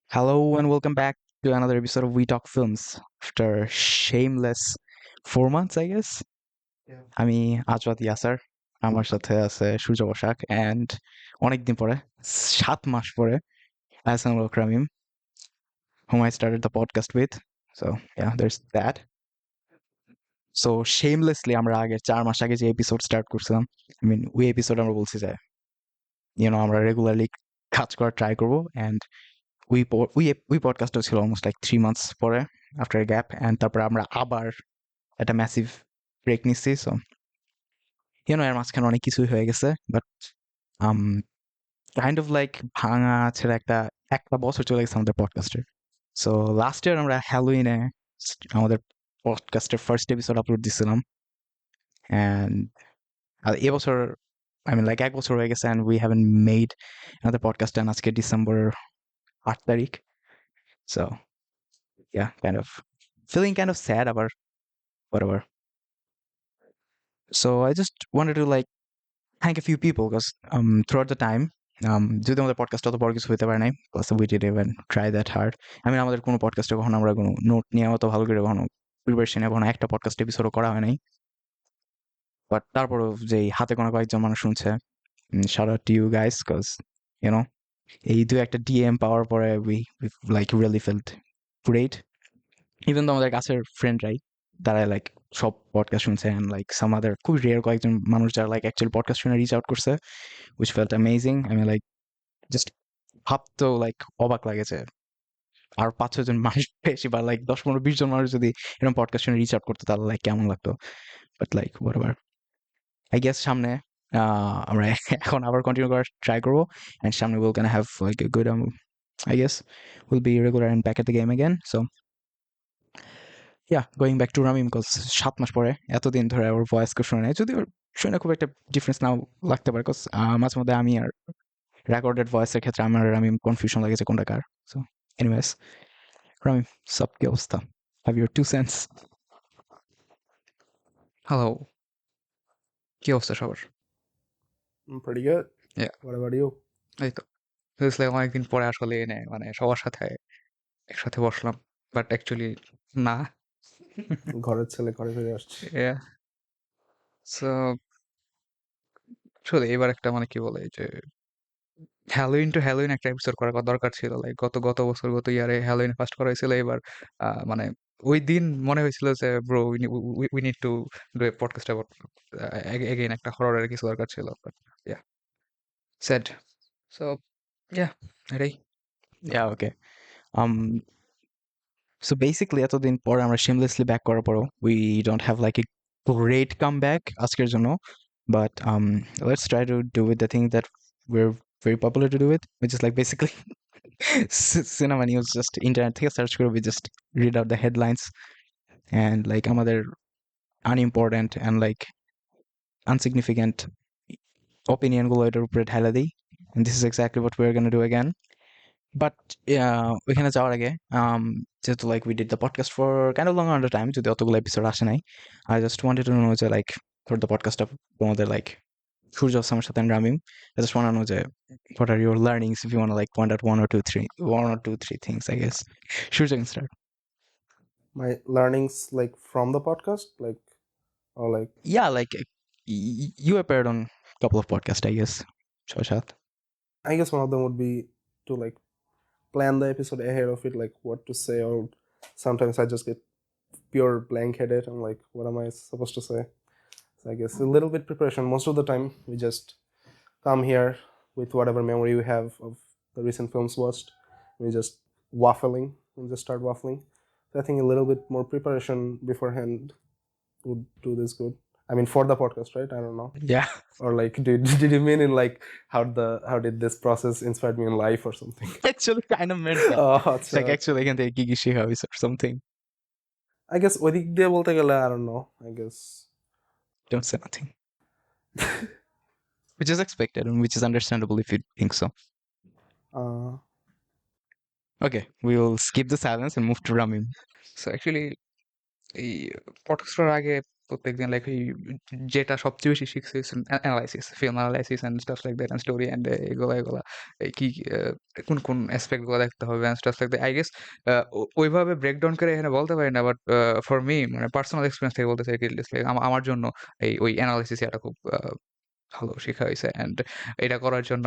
Hello and welcome back to another episode of We Talk Films. After shameless 4 months, I guess. Yeah. আমি আজওয়াত ইয়াসার, আমার সাথে আছে সূর্য Basak, and অনেকদিন পরে 7 মাস পরে Ahsan Ramim, whom I started the podcast with. So yeah, there's that. So shamelessly আমরা আগে 4 মাস আগে যে এপিসোড স্টার্ট করছিলাম, ওই এপিসোড আমরা বলছি যে আমরা রেগুলারলি কাজ করার ট্রাই করবো, and ওই পডকাস্টও ছিল অলমোস্ট লাইক 3 months পরে আফটার গ্যাপ, অ্যান্ড তারপরে আমরা আবার একটা ম্যাসিভ ব্রেক নিচ্ছি। সো এর মাঝখানে অনেক কিছুই হয়ে গেছে, বাট কাইন্ড অফ লাইক ভাঙা ছেড়ে একটা একটা বছর চলে গেছে আমাদের পডকাস্টের। সো লাস্ট ইয়ার আমরা হ্যালোইনে আমাদের পডকাস্টের ফার্স্ট এপিসোড আপলোড দিছিলাম, অ্যান্ড এবছর লাইক 1 বছর হয়ে গেছে, অ্যান্ড উই হ্যাভেন মেড আমাদের পডকাস্ট, অ্যান্ড আজকে ডিসেম্বর 8 তারিখ। So yeah, kind of feeling kind of sad about whatever. So I just wanted to like thank a few people because throughout the time যদি আমাদের podcast অত বড় কিছু হতে পারে নাই, plus we did even try that hard. আমাদের কোনো পডকাস্টে কখনো আমরা কোনো নোট নিয়ে অত ভালো করে কখনো প্রিপারেশন কখনো একটা পডকাস্ট এপিসোডও করা হয় নাই, বাট তারপরও যে হাতে কোনো কয়েকজন মানুষ শুনছে, shout out to you guys because you know এই দু একটা ডিএম পাওয়ার পরে we like really felt great, even তো আমাদের কাছের ফ্রেন্ডরাই তারা লাইক সব পডকাস্ট শুনছে, and like some other খুব রেয়ার কয়েকজন মানুষ যারা লাইক অ্যাকচুয়ালি পডকাস্ট শুনে রিচ আউট করছে, which felt amazing. Like just ভাবতেও লাইক অবাক লাগে যে আর 5-6 জন মানুষ বেশি বা লাইক 10-15-20 জন মানুষ যদি এরকম পডকাস্ট শুনে রিচ আউট করতো তাহলে লাইক কেমন লাগতো। But like whatever, I guess সামনে আমরা এখন আবার কন্টিনিউ করার ট্রাই করবো, অ্যান্ড সামনে will can have like a good I guess we'll be regular and back at the game again. So yeah, going back to Ramim because 7 মাস পরে এতদিন ধরে ওর ভয়েস কে শুনে নাই, যদি ওর শুনে খুব একটা ডিফারেন্স নাও লাগতে পারে, বিকজ মাঝে মধ্যে আমি আর রেকর্ডেড ভয়েসের ক্ষেত্রে আমার রামিম কনফিউশন লাগে যে কোনটা কার। সো এনিওয়েজ, রামিম, সব কি অবস্থা? Have your 2 sense. হ্যালো, কি অবস্থা সবার? I'm pretty good. Yeah. What about you? এই তো অনেকদিন পরে আসলে মানে সবার সাথে একসাথে বসলাম, বাট অ্যাকচুয়ালি না। ঘরের ছেলে ঘরে ফিরে আসছে। Yeah. So আসলে এবার একটা মানে কি বলে যে হ্যালোইন টু হ্যালোইন একটা এপিসোড করার দরকার ছিল, লাইক গত বছর গত ইয়ারে হ্যালোইন ফার্স্ট করা হয়েছিল। এবার মানে ওই দিন মনে হয়েছিল যে bro we need to do a podcast about again একটা হররের কিছু দরকার ছিল, but yeah sad. So yeah, এটাই। ইয়া ওকে। um so basically এতদিন পর আমরা shamelessly ব্যাক করার পরও we don't have like a great comeback আজকের জন্য, but let's try to do with the thing that we're very popular to do it, which is like basically cinema news. Just internet থেকে search করে we just read out the headlines and like আমাদের unimportant and like unsignificant opinion গুলো এটার উপরে ঢালা দিই, and this is exactly what we're gonna do again. But ওইখানে যাওয়ার আগে যেহেতু like we did the podcast for kind of long amount of time, যদি অতগুলো এপিসোড আসে নাই, I just wanted to know যে like for the podcast of তোমাদের like সূর্য আমার সাথে and Ramim, I just want to know যে what are your learnings, if you want to like point out one or two three things, I guess. Sure, can start. My learnings like from the podcast, like or like Yeah, like you appeared on a couple of podcasts, I guess. Shoshat. I guess one of them would be to like plan the episode ahead of it, like what to say, or sometimes I just get pure blank headed. I'm like, what am I supposed to say? So I guess a little bit preparation. Most of the time we just come here with whatever memory we have of the recent films watched. We just waffling and just start waffling. So I think a little bit more preparation beforehand would do this good. I mean, for the podcast, right? I don't know. Yeah. Or like, did you mean in like how did this process inspire me in life or something? Actually kind of meant that. Oh, It's like actually এখান থেকে কি কি শেখা হয়েছে or something. I guess ওই দিক দিয়ে বলতে গেলে I don't know. I guess Don't say nothing. Which is expected and which is understandable if you think so. uh, Okay, we will skip the silence and move to Ramim. So actually এই পডকাস্টের আগে প্রত্যেকদিন like যেটা সবচেয়ে বেশি শিখছি analysis, film analysis and stuff like that, and story and এগুলা কি কোন কোন অ্যাসপেক্ট গুলো দেখতে হবে and stuff like that. I guess ওইভাবে ব্রেকডাউন করে এখানে বলতে পারি না, বাট ফর মি মানে পার্সোনাল এক্সপিরিয়েন্স থেকে বলতে চাই, আমার জন্য ওই অ্যানালাইসিস এটা খুব ভালো শেখা হয়েছে। অ্যান্ড এটা করার জন্য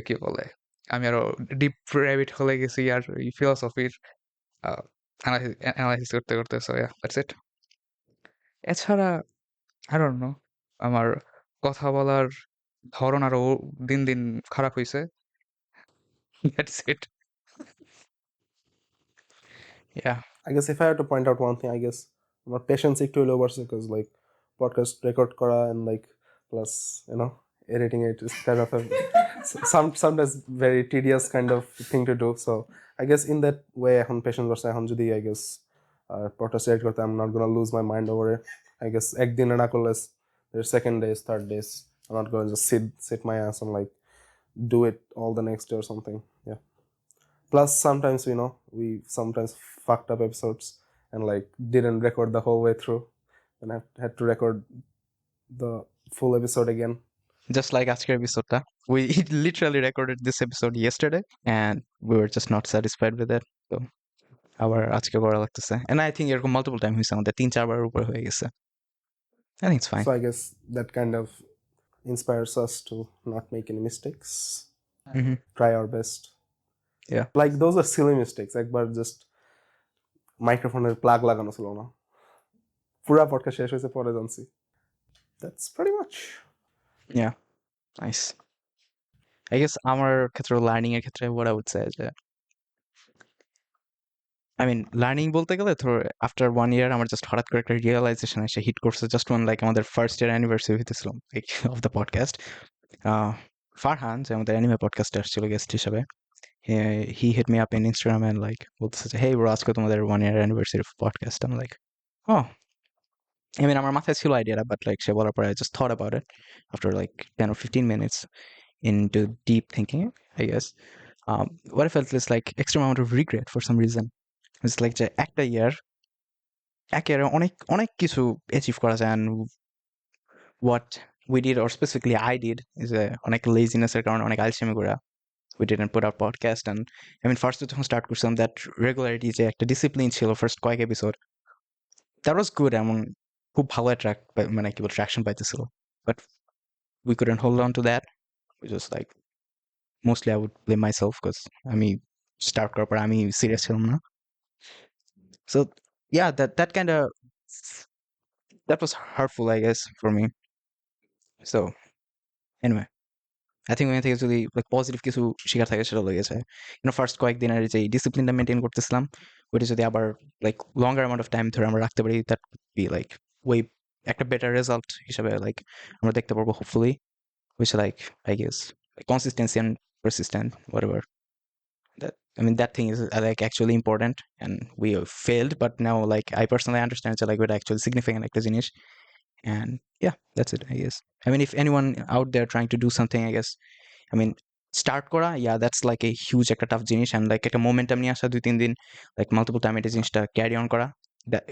কি বলে আমি আরো ডিপ র্যাবিট হলে গেছি আর এই ফিলসফির অ্যানালাইসিস করতে করতে। So yeah, that's it. এছাড়া আই ডোন্ট নো, আমার কথা বলার ধরন আরো দিন দিন খারাপ হইছে। That's it. Yeah. I guess if I had to point out one thing, I guess my patience একটু low বাড়ছে because like podcast record করা and like plus editing it is kind of a sometimes very tedious kind of thing to do. So I guess in that way এখন patience বাড়ছে। এখন যদি I guess podcast edit করতে I'm not gonna lose my mind over it. I guess একদিনে না করলে there's second days, third days I'm not gonna just sit my ass and like do it all the next day or something. Yeah. Plus sometimes we sometimes fucked up episodes and like didn't record the whole way through and I had to record the full episode again. Just like আজকের episode, we literally recorded this episode yesterday and we were just not satisfied with it. So আবার আজকে করা লাগতেছে, and I think এরকম multiple time হয়েছে, আমাদের 3-4 বার উপর হয়ে গেছে. I think it's fine. So I guess that kind of inspires us to not make any mistakes. Try our best. Yeah. Like those are silly mistakes. একবার just মাইক্রোফোনের plug লাগানো ছিল না, পুরা পডকাস্ট শেষ হয়েছে পরে জানছি. That's pretty much. Yeah. Nice. I guess আমার ক্ষেত্রে লার্নিং এর ক্ষেত্রে what I would say যে I mean লার্নিং বলতে গেলে ধর আফটার 1 year আমার জাস্ট হঠাৎ করে একটা রিয়েলাইজেশন এসে হিট করছে, জাস্ট ওয়ান লাইক আমাদের ফার্স্ট ইয়ার অ্যানিভার্সারি হইতেছিল like of the podcast. Farhan যে আমাদের অ্যানিমে পডকাস্টে আসছিল গেস্ট হিসেবে, he hit me up in Instagram and like বলতেছে যে hey bro আজকে তোমাদের 1 year anniversary of podcast. I'm like oh, I mean আমার মাথায় ছিল আইডিয়াটা, বাট লাইক সে বলার পরে I just thought about it after like 10 or 15 minutes into deep thinking, I guess. What I felt is like extreme amount of regret for some reason. It's like যে একটা ইয়ার অনেক অনেক কিছু অ্যাচিভ করা যায়, and what we did or specifically I did is অনেক লেজিনেসের কারণে অনেক আলসেমি করা we didn't put out podcast. And I mean first যখন স্টার্ট করছিলাম that regularity যে একটা ডিসিপ্লিন ছিল ফার্স্ট কয়েক এপিসোড, that was good, এমন খুব ভালো মানে কি বল traction পাইতেছিল, but we couldn't hold on to that. We just like mostly I would blame myself because আমি স্টার্ট করার পর আমি সিরিয়াস ছিলাম না. So yeah, that kind of that was hurtful I guess for me. So anyway, I think when থেকে যদি like positive কিছু শেখার থাকে সেটা লেগেছে ফার্স্ট কয়েকদিনের যে ডিসিপ্লিনটা মেনটেন করতেছিলাম ওইটা যদি আবার like longer amount of time ধরে আমরা রাখতে পারি, দ্যাট বি লাইক ওই একটা বেটার রেজাল্ট হিসাবে লাইক আমরা দেখতে পারবো hopefully, which like I guess like consistency and persistent whatever that I mean that thing is like actually important, and we have failed but now like I personally understand it's like what actually significant একটা জিনিস. And yeah, that's it I guess. I mean if anyone out there trying to do something, I guess I mean start করা, yeah that's like a huge একটা tough জিনিস, and like একটা momentum নিয়ে আসা 2-3 দিন like multiple time এটা জিনিসটা carry on করা,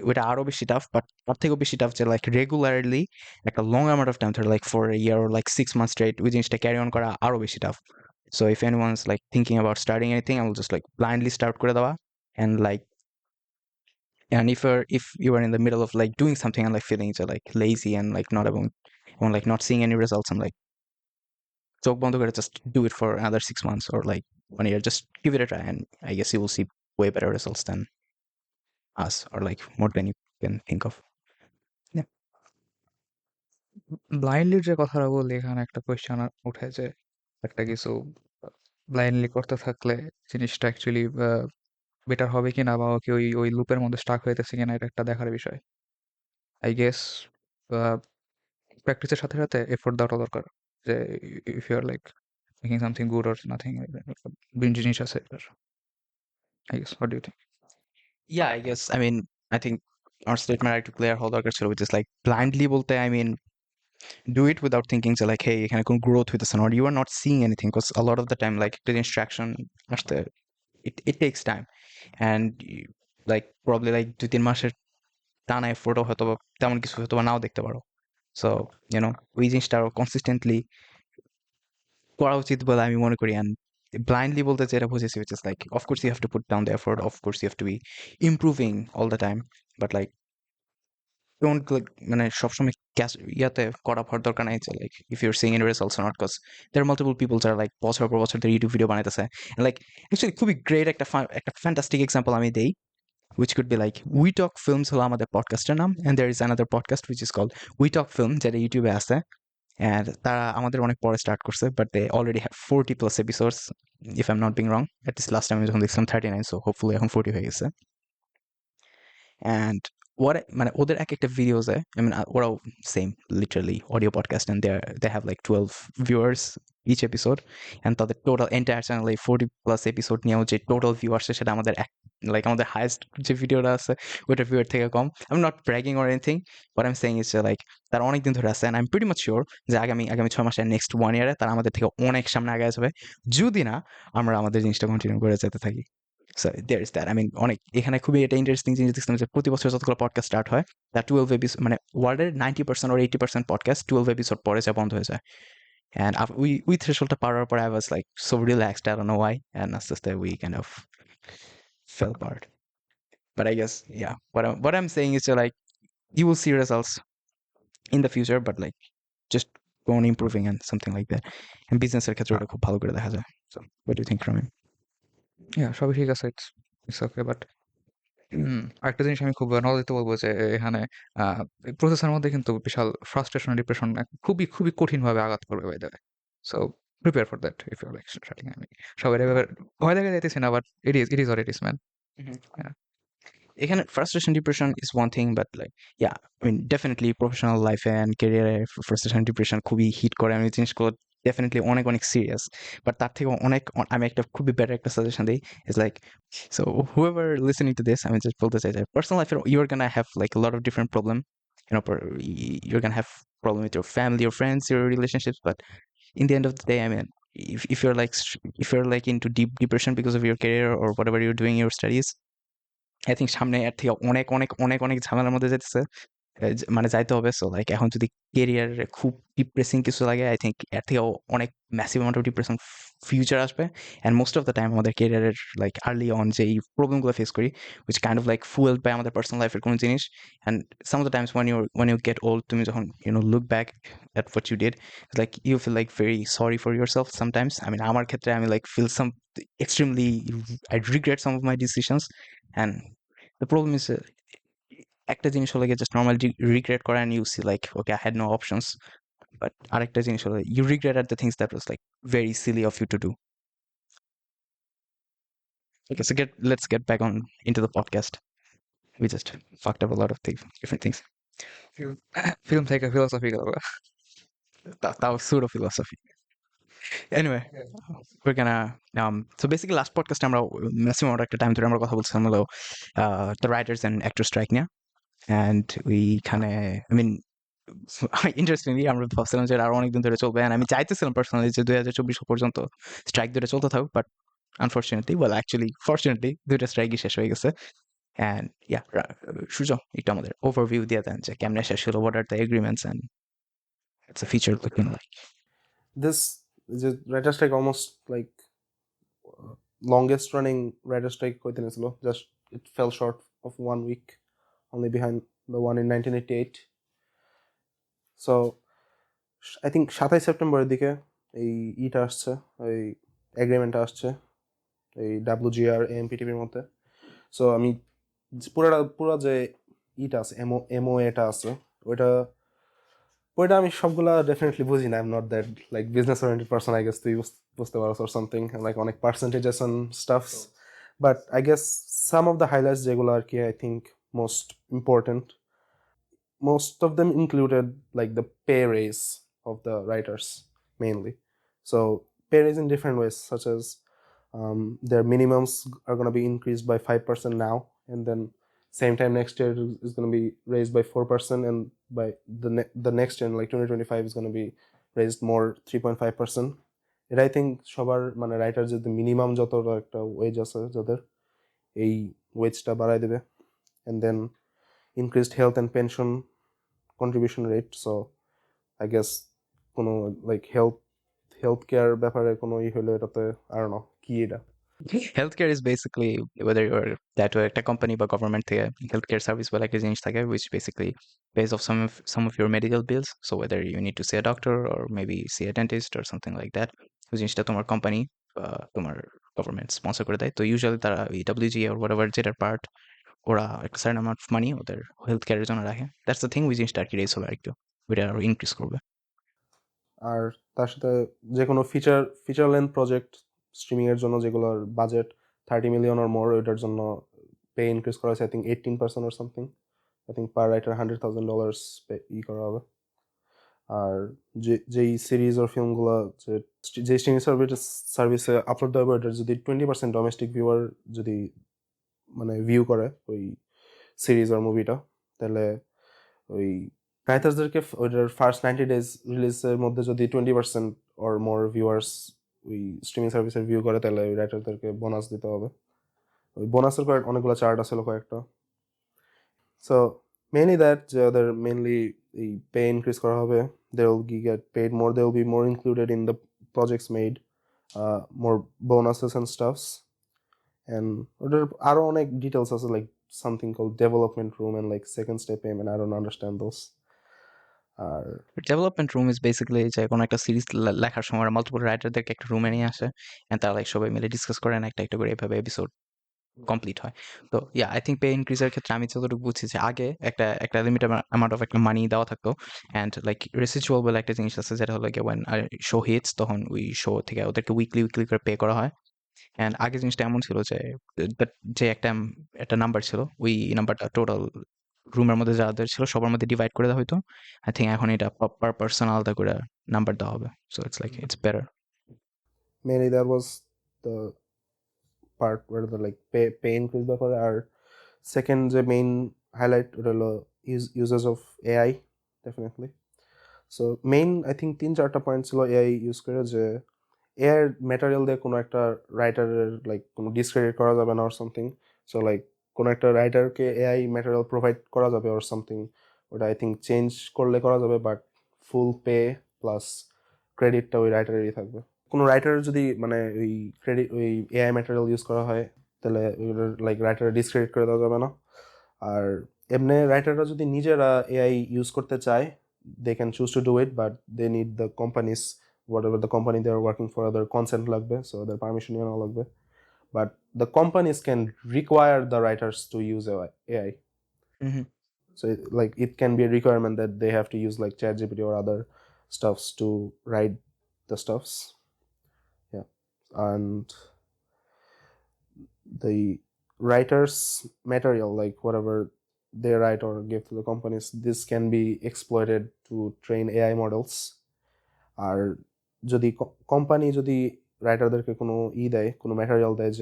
ওটা আরো বেশি টাফ, বাট তার থেকেও বেশি টাফ যে লাইক রেগুলারলি একটা লং অ্যামাউন্ট অফ টাইম ধরে like for a year or like 6 months straight ওই জিনিসটা ক্যারি অন করা আরো বেশি tough. So if anyone's like thinking about starting anything, I will just like blindly start করে দেওয়া, and like and if you are in the middle of like doing something and like feeling like lazy and like not about and like not seeing any results, I'm like চোখ বন্ধ করে just do it for another 6 months or like 1 year, just give it a try, and I guess you will see way better results than us, or like more than you can think of. ব্লাইন্ডলির যে কথাটা বললি এখানে একটা question উঠে যে একটা কিছু blindly করতে থাকলে জিনিসটা অ্যাকচুয়ালি বেটার হবে কিনা বা ওকে ওই ওই লুপের মধ্যে স্টাক হইতেছে কিনা, এটা একটা দেখার বিষয়। আই গেস প্র্যাকটিসের সাথে সাথে এফোর্ট দেওয়াটা দরকার, যে if you are like making something good or nothing জিনিস আছে এটার। I guess what do you think? Yeah, I guess I mean I think our statement একটু ক্লিয়ার হওয়া দরকার ছিল, which is like blindly বলতে I mean do it without thinking so like hey এখানে কোন growth হইতেছে না, or you are not seeing anything, because a lot of the time like the distraction আসতে it takes time, and like probably like 2-3 মাসের টানা এফোর্টও হয়তো বা তেমন কিছু হয়তো বা নাও দেখতে পারো। সো ওই জিনিসটা আরো কনসিস্টেন্টলি করা উচিত বলে আমি মনে করি। অ্যান্ড ব্লাইন্ডলি বলতে যেটা বুঝেছি, which is like of course you have to put down the effort, of course you have to be improving all the time, but like don't like মানে সবসময় ইয়াতে করা হওয়ার দরকার নাই যে like if you're seeing any results or not, because there are multiple people যারা like বছর পর বছর ধরে ইউটিউব ভিডিও বানাইতেছে, and like actually খুবই গ্রেট একটা ফ্যান্টাস্টিক এক্সাম্পল আমি দেই, which could be like We Talk Films হলো আমাদের পডকাস্টের নাম, and there is another podcast which is called We Talk Film যেটা ইউটিউবে আছে, and তারা আমাদের অনেক পরে স্টার্ট করছে, but they already have 40 plus episodes if I'm not being wrong. At least last time আমি যখন দেখছিলাম 39, so hopefully এখন 40 হয়ে গেছে. And মানে ওদের এক একটা ভিডিওসে ওরাও same literally audio podcast, and they have like 12 viewers each episode, and তাদের টোটাল এন্টায়ার চ্যানেলে 40 প্লাস এপিসোড নিয়েও যে টোটাল ভিউ আসছে সেটা আমাদের লাইক আমাদের হাইয়েস্ট যে ভিডিওটা আছে ওইটার ভিউয়ার থেকে কম. I'm not bragging or anything, what I'm saying is যে like তারা অনেকদিন ধরে আছে, and I'm pretty much sure যে আগামী 6 মাসে নেক্সট 1 ইয়ারে তারা আমাদের থেকে অনেক সামনে আগায় যাবে যদি না আমরা আমাদের জিনিসটা কন্টিনিউ করে যেতে থাকি. So there is that. I mean অনেক এখানে খুবই এটা ইন্টারেস্টিং জিনিস দেখছিলাম যে প্রতি বছর যতগুলো পডকাস্ট স্টার্ট হয় তার 12 এপিসোড মানে ওয়ার্ল্ডের 90% or 80% পডকাস্ট 12 এপিসোড পরে যা বন্ধ হয়ে যায়. And we thresholdটা পারার পর I was like so relaxed, I don't know why, and that's just that we kind of fell apart. But I guess yeah, what I'm saying is that like you will see results in the future, but like just go on improving and something like that. And business এর ক্ষেত্রে ওটা খুব ভালো করে দেখা যায়. So what do you think from him? সবই ঠিক আছে, ইটস ওকে, বাট আরেকটা জিনিস আমি খুব নলেজে বলবো যে এখানে প্রসেসের মধ্যে কিন্তু বিশাল ফ্রাস্ট্রেশন ডিপ্রেশন খুবই খুবই কঠিনভাবে আঘাত করবে by the way. So prepare for that if you like starting. আমি সবাই এভাবে ভয় দেখা যাইতেছি না, but it is or it is man. এখানে frustration depression is one thing, but like yeah, I mean definitely professional life and career frustration depression খুবই hit করে। আমি জিনিসগুলো definitely অনেক অনেক সিরিয়াস, বাট তার থেকে অনেক আমি একটা খুবই বেটার একটা সাজেশন দিই, is like so whoever listening to this আমি just বলতে চাই যে personal life you're gonna have like a lot of different problem, you're gonna have problem with your family, your friends, your relationships, but in the end of the day, I mean if you're like if you're like into deep depression because of your career or whatever you're doing in your studies, I think সামনে এর থেকে অনেক অনেক অনেক অনেক ঝামেলার মধ্যে যেতেছে, মানে যাইতে হবে। সো লাইক এখন যদি কেরিয়ারে খুব ডিপ্রেসিং কিছু লাগে, আই থিঙ্ক এর থেকেও অনেক massive amount of depression future আসবে। And most of the time আমাদের কেরিয়ারের লাইক আর্লি অন যে এই প্রবলেমগুলো ফেস করি, which kind of like fueled by আমাদের পার্সোনাল লাইফের কোনো জিনিস। And some of the times when you get old, তুমি যখন look back at what you did, it's like you feel like very sorry for yourself sometimes. I mean আমার ক্ষেত্রে আমি like feel some extremely I regret some of my decisions, and the problem is একটা জিনিস হলো গিয়ে just normally regret করা and you see like okay I had no options, but আরেকটা জিনিস হলো you regret at the things that was like very silly of you to do. Okay, so let's get back on into the podcast. We just fucked up a lot of different things. Film থেকে philosophy গেল। That was pseudo philosophy. Anyway, we're gonna so basically last podcast আমরা maximum একটা time ধরে আমরা কথা বলছিলাম হলো the writers and actors strike নিয়ে, and we kind of I mean interestingly আমরা ভাবছিলাম যে আরো অনেকদিন ধরে চলবে, and আমি চাইতেছিলাম পার্সোনালি যে 2024 পর্যন্ত স্ট্রাইক দুটো চলতে থাকুক, বাট আনফরচুনেটলি actually fortunately দুইটা স্ট্রাইকই শেষ হয়ে গেছে। And yeah, সূর্য একটু আমাদের ওভারভিউ দিয়ে দেন যে কেমনে শেষ হলো, what are the agreements and what's the future looking like? This is a writer strike, almost like longest running writer strike হইতে নিয়েছিল. Just it fell short of 1 week, only behind the one in 1988. So I think 27 সেপ্টেম্বরের দিকে এই ইটা আসছে, ওই এগ্রিমেন্টটা আসছে এই WGR AMPTPর মধ্যে। সো আমি পুরো যে ইটা আছে MOA-টা আছে ওইটা আমি সবগুলা ডেফিনেটলি বুঝি না। I am not that like business oriented person, I guess তুই বুঝতে পারছ অর সামথিং, লাইক অনেক পার্সেন্টেজেস and stuffs, but I guess some of the highlights যেগুলো আর কি I think most important, most of them included like the pay raise of the writers mainly. So pay raise in different ways, such as their minimums are going to be increased by 5% now, and then same time next year is going to be raised by 4%, and by the next year like 2025 is going to be raised more 3.5%. এটা I think সবার মানে writer যদি minimum যত একটা wedge আছে যাদের এই ওয়েজটা বাড়াই দেবে, and then increased health and pension contribution rate. So I guess কোনো like healthcare ব্যাপারে কোনো হলে এটাতে I don't know কি এটা Healthcare is basically whether you're that or একটা company বা government থেকে healthcare service বলে একটা জিনিস থাকে which basically pays off some of your medical bills. So whether you need to see a doctor or maybe see a dentist or something like that, ওই জিনিসটা তোমার company বা তোমার government sponsor করে দেয়। তো usually তারা ওই WGA or whatever যেটার part ওরা একটা certain amount of money ওদের হেলথ কেয়ারের জন্য রাখে। দ্যাটস দ্য থিং ওই জিনিসটা আর কি রেস হলো আরেকটু ওইটা আরো ইনক্রিজ করবে। আর তার সাথে যে কোনো ফিচার লেন্থ প্রজেক্ট স্ট্রিমিং এর জন্য যেগুলোর বাজেট 30 মিলিয়ন or more ওইটার জন্য পে ইনক্রিজ করা হয়েছে I think 18% or something. I think per writer $100,000 pay করা হবে। আর যেই সিরিজ ওর ফিল্মগুলো যে স্ট্রিমিং সার্ভিসে আপলোড দেওয়া হবে ওটার যদি 20% ডোমেস্টিক ভিউয়ার যদি মানে ভিউ করে ওই সিরিজ আর মুভিটা তাহলে ওই রাইটার্সদেরকে ওইটার ফার্স্ট 90 days রিলিজের মধ্যে যদি 20% or more ভিউয়ার্স ওই স্ট্রিমিং সার্ভিসের ভিউ করে তাহলে ওই রাইটারদেরকে বোনাস দিতে হবে। ওই বোনাসের অনেকগুলো চার্ট আছে কয়েকটা। সো মেইনলি দ্যাট যে ওদের মেইনলি এই পে ইনক্রিজ করা হবে, they will get paid more, they will be more included in the projects made, more bonuses and stuffs. And ওদের আরো অনেক ডিটেলস আছে like something called development room and like second step payment. I don't understand those. আর development room is basically যে কোনো একটা series লেখার সময় মাল্টিপল রাইটারদেরকে একটা রুমে নিয়ে আসে এন্ড তারা লাইক সবাই মিলে ডিসকাস করেন একটা একটা করে এভাবে এপিসোড কমপ্লিট হয়। তো ইয়া আই থিঙ্ক পে ইনক্রিজের ক্ষেত্রে আমি যতটুকু বুঝছি যে আগে একটা লিমিটেড অ্যামাউন্ট অফ একটা মানি দেওয়া থাকতো অ্যান্ড লাইক রেসিচুয়াল বলে একটা জিনিস আছে যেটা হলো ওয়েন শো হিটস তখন ওই শো থেকে ওদেরকে উইকলি করে পে করা হয়। অ্যান্ড আগে জিনিসটা এমন ছিল যে যে একটা নাম্বার ছিল ওই নাম্বারটা টোটাল রুমের মধ্যে যাদের ছিল সবার মধ্যে ডিভাইড করে দেওয়া হতো। আই থিঙ্ক এখন এটা পার পার্সন আলাদা করে নাম্বার দেওয়া হবে। So it's like it's better. mainly that was the part where the like pay increase ব্যাপারে। আর সেকেন্ড যে মেইন হাইলাইট ওটা হলো uses of AI definitely. So main I think 3-4টা পয়েন্ট ছিল AI ইউজ করে যে এআই ম্যাটেরিয়াল দিয়ে কোনো একটা রাইটারের লাইক কোনো ডিসক্রেডিট করা যাবে না অর সামথিং। সো লাইক কোনো একটা রাইটারকে এআই ম্যাটেরিয়াল প্রোভাইড করা যাবে অর সামথিং, ওটা আই থিঙ্ক চেঞ্জ করলে করা যাবে বাট ফুল পে প্লাস ক্রেডিটটা ওই রাইটারেরই থাকবে। কোনো রাইটার যদি মানে ওই এআই ম্যাটেরিয়াল ইউজ করা হয় তাহলে লাইক রাইটার ডিসক্রেডিট করে দেওয়া যাবে না। আর এমনি রাইটাররা যদি নিজেরা এআই ইউজ করতে চায় they can choose to do it, but they need the companies, whatever the company they are working for, their consent লাগবে, so their permission নেওয়া লাগবে। But the companies can require the writers to use AI. So like it can be a requirement that they have to use like ChatGPT or other stuffs to write the stuffs. Yeah, and the writers material, like whatever they write or give to the companies, this can be exploited to train AI models. আর যদি company যদি রাইটারদেরকে কোনো দেয় কোনো material দেয়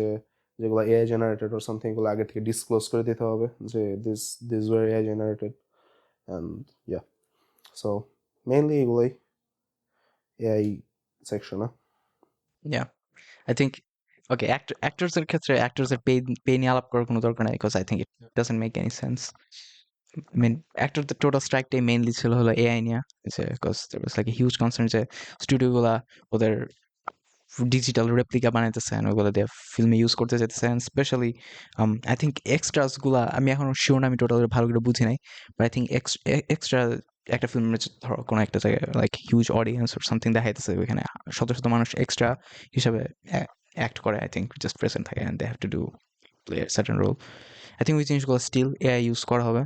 যেগুলো AI generated or something, এগুলো আগে থেকে ডিসক্লোজ করে দিতে হবে যে this was AI generated. And ya so mainly এগুলোই এআই সেকশনে। ইয়া আই থিঙ্ক ওকে অ্যাক্টরসের ক্ষেত্রে অ্যাক্টরসের পে নিয়ে আলাপ করার কোনো দরকার নাই because I think it doesn't make any sense. I mean, অ্যাক্টরদের টোটাল স্ট্রাইকটাই মেইনলি ছিল হলো এআই নিয়ে যে because there was like a huge concern যে স্টুডিওগুলা ওদের ডিজিটাল রেপ্লিকা বানাইতেছে ওগুলো দিয়ে ফিল্মে ইউজ করতে যেতেছে স্পেশালি আই থিঙ্ক এক্সট্রাস গুলা আমি এখন শিওর না, আমি টোটাল ভালো করে বুঝি নাই, বাট আই থিঙ্ক এক্সট্রা একটা ফিল্মের ধরো কোনো একটা জায়গায় like huge audience or something দেখাইতেছে ওইখানে শত শত মানুষ এক্সট্রা হিসাবে অ্যাক্ট করে আই থিঙ্ক জাস্ট প্রেজেন্ট থাকে and they have to do play certain role. I think ওই জিনিসগুলো স্টিল এআই ইউজ করা হবে।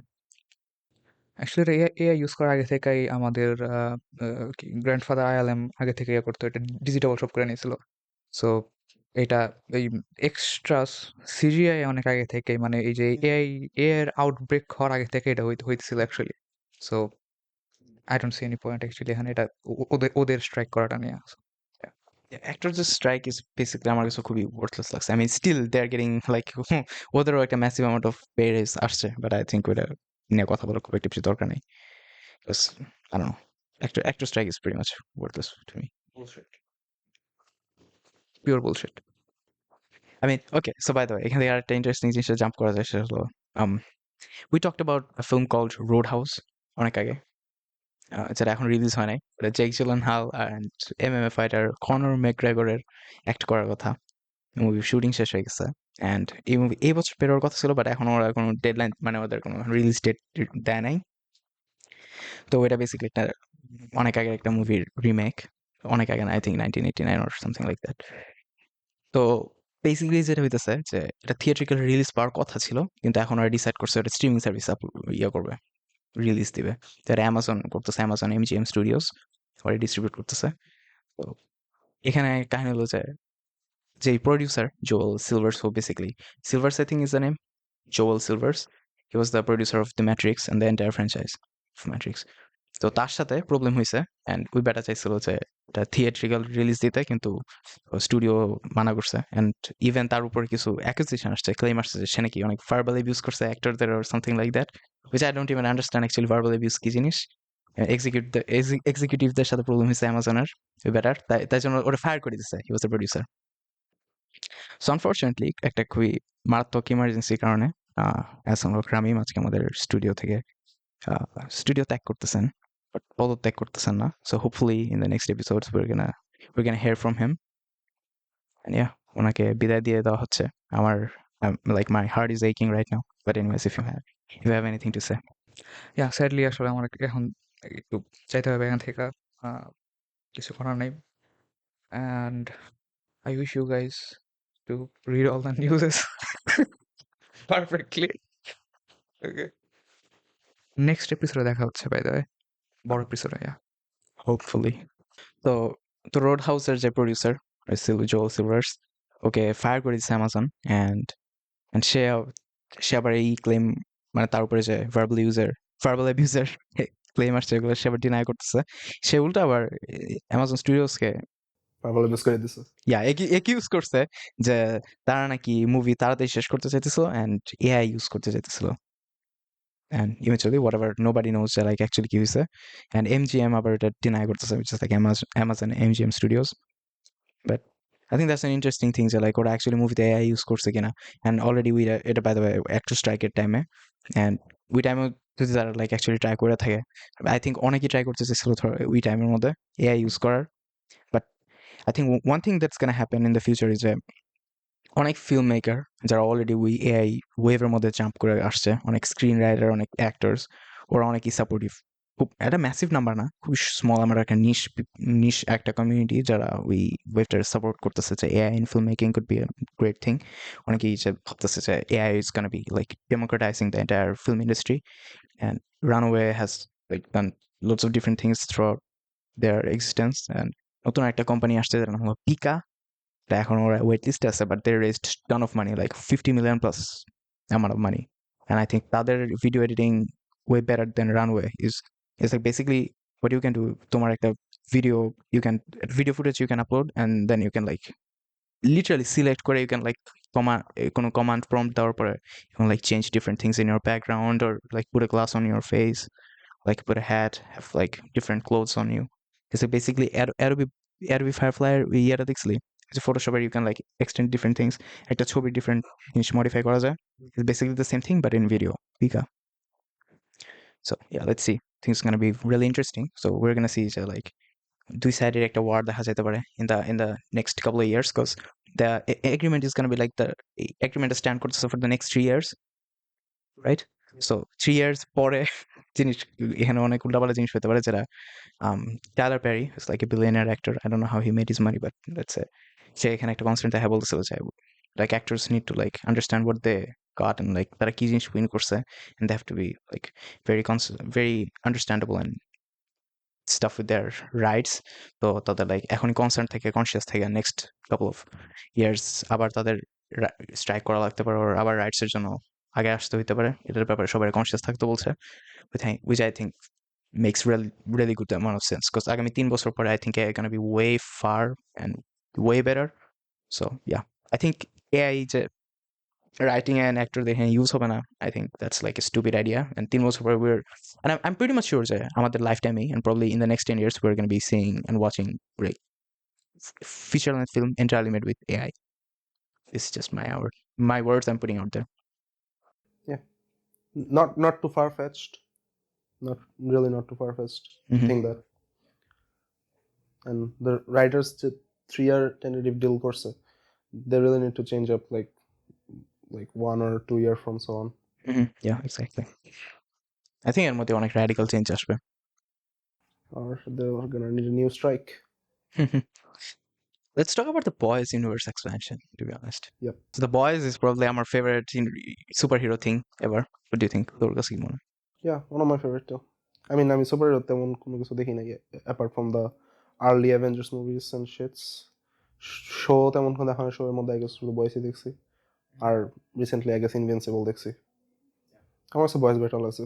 অ্যাকচুয়ালি এআই ইউজ করার আগে থেকেই আমাদের গ্র্যান্ডফাদার আইএলএম আগে থেকে ইয়ে করতো, এটা ডিজিটাল সব করে নিয়েছিল। সো এটা এই এক্সট্রা সিজিআই অনেক আগে থেকে, মানে এই যে এর আউটব্রেক হওয়ার আগে থেকে এটা হইতেছিল actually. So I don't see any point actually এখানে এটা ওদের স্ট্রাইক করাটা নিয়ে। অ্যাক্টরদের স্ট্রাইক ইজ বেসিক্যালি আমার কাছে খুবই ওয়ার্থলেস লাগছে। I mean still they are getting like ওদেরও একটা massive amount of pay raise আসছে, বাট আই থিঙ্ক ওটা নিয়ে কথা বলার খুব একটা বেশি দরকার নেই। Because I don't know, actor strike is pretty much worthless to me. Pure bullshit. I mean, okay. So by the way, এখান থেকে আরেকটা ইন্টারেস্টিং জিনিসে জাম্প করা যায় সেটা হলো We talked about a film called Roadhouse অনেক আগে, যেটা এখন রিলিজ হয় নাই। এটা Jake Gyllenhaal and MMA fighter Conor ম্যাকগ্রেগরের অ্যাক্ট করার কথা। মুভির শুটিং শেষ হয়ে গেছে অ্যান্ড এই মুভি এই বছর বেরোর কথা ছিল, বাট এখন ওরা কোনো ডেডলাইন মানে ওদের কোনো রিলিজ ডেট দেয় নাই। তো এটা বেসিক্যালি একটা অনেক আগের একটা মুভির রিমেক, অনেক আগে না, I think 1989 or something like that. তো বেসিক্যালি যেটা হইতেছে যে এটা থিয়েট্রিক্যাল রিলিজ পাওয়ার কথা ছিল, কিন্তু এখন ওরা ডিসাইড করছে এটা স্ট্রিমিং সার্ভিস ইয়ে করবে, রিলিজ দিবে। তো এটা অ্যামাজন করতেছে, অ্যামাজন এমজিএম স্টুডিওস ওরা ডিস্ট্রিবিউট করতেছে। তো এখানে কাহিনী হলো যে প্রডিউসার জোয়েল সিলভার্স, হো basically silvers I think is the name, Joel Silvers. He was the producer of The Matrix and the entire franchise of Matrix. তো তার সাথে প্রবলেম হয়েছে অ্যান্ড ওই ব্যাটা চাইছিল যে এটা থিয়েট্রিক্যাল রিলিজ দিতে, কিন্তু স্টুডিও মানা করছে। অ্যান্ড ইভেন তার উপর কিছু অ্যাকুজিশন আসছে, ক্লেম আসছে যে সে নাকি অনেক ভার্বাল অ্যাবিউজ করছে অ্যাক্টরদের or something like that, which I don't even understand actually verbal abuse কি জিনিস। এক্সিকিউটিভদের সাথে প্রবলেম হয়েছে অ্যামাজনের ওই ব্যাটার, তাই জন্য ওরা ফায়ার করে দিচ্ছে। He was the producer. So unfortunately একটা খুবই মারাত্মক ইমার্জেন্সির কারণে এহসান রামিম আজকে আমাদের স্টুডিও ত্যাগ করতেছেন, বাট পদত্যাগ করতেছেন না। So hopefully in the next episodes we're gonna hear from him. And yeah, ওনাকে বিদায় দিয়ে দেওয়া হচ্ছে। আমার like my heart is aching right now. But anyways, if you have anything to say. Yeah sadly আসলে আমার এখন একটু চাইতে হবে এখান থেকে, কিছু করার নেই। And I wish you guys to read all the newses perfectly. Okay. Next episode দেখা হচ্ছে by the way. বড় episode, yeah. Hopefully. তো রোড হাউসের যে প্রডিউসার জোয়েল সিলভার্স, ওকে ফায়ার করে দিচ্ছে অ্যামাজন। অ্যান্ড সে আবার এই ক্লেম, মানে তার উপরে যে ভার্বাল অ্যাবিউজের ক্লেম আসছে, এগুলো সে আবার ডিনাই করতেছে। সে উল্টা আবার অ্যামাজন স্টুডিওসকে ভালো বেশ করে দিছে। একিউজ করছে যে তারা নাকি মুভি তাড়াতাড়ি শেষ করতে চাইতেছিল অ্যান্ড এআই ইউজ করতে চাইতেছিল। And eventually, whatever, nobody knows like actually কি হয়েছে। And MGM আবার এটা ডিনাই করতেছে, which is like Amazon MGM Studios. But I think that's an interesting thing যে like ওরা actually মুভিতে AI ইউজ করছে কিনা। And already এটা by the way actor strike এর টাইমে, and ওই টাইমে যদি তারা like actually ট্রাই করে থাকে, I think অনেকেই ট্রাই করতে চেয়েছিল ওই টাইমের মধ্যে AI ইউজ করার। But I think one thing that's gonna happen in the future is অনেক ফিল্ম মেকার যারা অলরেডি ওই এআই ওয়েভের মধ্যে জাম্প করে আসছে, অনেক স্ক্রিন রাইটার, অনেক অ্যাক্টরস, ওরা অনেকই সাপোর্টিভ। খুব একটা ম্যাসিভ নাম্বার না, খুবই স্মল আমার একটা নিশ একটা কমিউনিটি যারা ওই ওয়েভটার সাপোর্ট করতেছে যে AI in film making could be a great thing. অনেকেই যে ভাবতেছে যে AI is gonna be like democratising the entire film industry, and Runway has like done lots of different things through their existence. And নতুন একটা company আসছে যার নাম হলো পিকা। এখন ওরা ওয়েট লিস্টে আছে, but they raised ton of money, like 50 million plus amount of money. And I think তাদের video editing way better than Runway is like basically what you can do. তোমার একটা video footage you can upload, and then you can like literally select করে you can like কোনো command prompt দেওয়ার পরে you can like change different things in your background, or like put a glass on your face, like put a hat, have like different clothes on you. It's like basically Adobe Firefly ইয়েটা দেখছিলি যে ফটোশপের you can like extend different things, একটা ছবি different জিনিস modify করা যায়। It's basically the same thing but in video. Pika. So yeah, let's see, things gonna be really interesting. So we're gonna see like দুই সাইডের একটা war দেখা যেতে পারে in the next couple of years, because the agreement is gonna be like the agreement stand করতেছে for the next 3 years, right? So 3 years পরে জিনিস এখানে অনেক উল্টাপাল্টা জিনিস হতে পারে, যেটা Tyler Perry is like a billionaire actor. I don't know how he made his money, but let's say সে এখানে একটা কনস্ট্যান্ট দেখা বলতেছিল যে like actors need to like understand what they got and like তারা কি জিনিস উইন করছে, and they have to be like very understandable and stuff with their rights. তো তাদের like এখনই কনসার্ন থেকে কনসিয়াস থেকে নেক্সট কাপল অফ ইয়ার্স আবার তাদের স্ট্রাইক করা লাগতে পারে, ওর আবার রাইটস এর জন্য আগে আসতে হইতে পারে। এটার ব্যাপারে সবাই কনসিয়াস থাকতে বলছে, which I think makes really good amount of sense, because আগামী 3 বছর পরে I think AI gonna be way far and way better. So yeah, I think AI যে writing an actor they can use হবে না, I think that's like a stupid idea. And 3 বছর পরে and I'm pretty much sure যে আমাদের lifetime and probably in the next 10 years we're going to be seeing and watching like feature length film entirely made with AI. It's just my words I'm putting out there. Yeah, Not too far fetched. Not really not too far fetched. Mhm. I think that. And the writers did 3-year tentative deal course. They really need to change up like 1 or 2 year from so on. Yeah, exactly. I think এর মধ্যে অনেক radical change আসবে। Or they're gonna need a new strike. Let's talk about the Boys universe expansion, to be honest. Yep. So the Boys is probably my favorite superhero thing ever. What do you think? তোর কাছে কি মনে হয়? Yeah, one of my favorite too. I mean, আমি superhero তেমন কোনো কিছু দেখি নাই apart from the early Avengers movies and shits. Show তেমন কোনো দেখা হয় show এর মধ্যে I guess শুধু Boys-ই দেখছি। আর recently I guess Invincible দেখছি। আমার কাছে Boys better লাগছে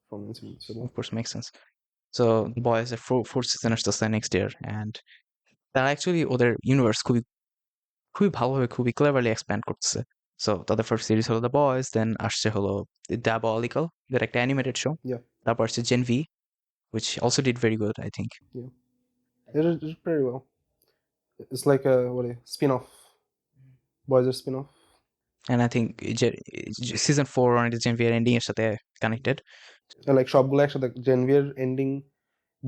from Invincible. Of course, makes sense. So the Boys এর fourth season আসতেছে next year, and তারা actually ওদের universe খুবই ভালোভাবে খুবই cleverly expand করতেছে। So তাদের first series হলো The Boys, then আসছে হলো Diabolical, যেটা একটা animated show. Yeah. তারপর আসছে Gen V, which also did very good, I think. It did pretty well. It's like a spin-off. Boys are spin-off. And I think season 4 on Gen V এর ending এর সাথে connected. Like সবগুলো একসাথে Gen V এর ending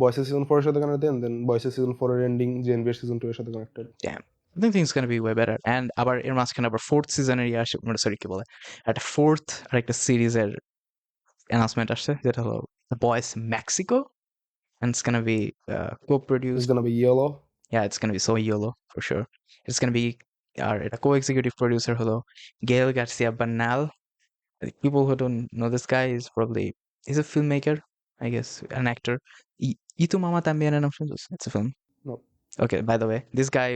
Boys season 4 এর সাথে connected, then Boys season 4 এর ending Gen V এর season 2 এর সাথে connected. Damn. I think things gonna be way better. And আবার এর মাঝখানে আবার fourth season এর আসে, সরি কি বলে, একটা fourth আর একটা series এর announcement আসছে, যেটা হলো The Boys Mexico, and it's gonna be co-produced. It's gonna be yellow. Yeah, it's gonna be so YOLO for sure. It's gonna be our co-executive producer holo Gael García Bernal. People who don't know this guy is probably he's a filmmaker, I guess, an actor. Itu Mama También and it's a film. No. Okay, by the way, this guy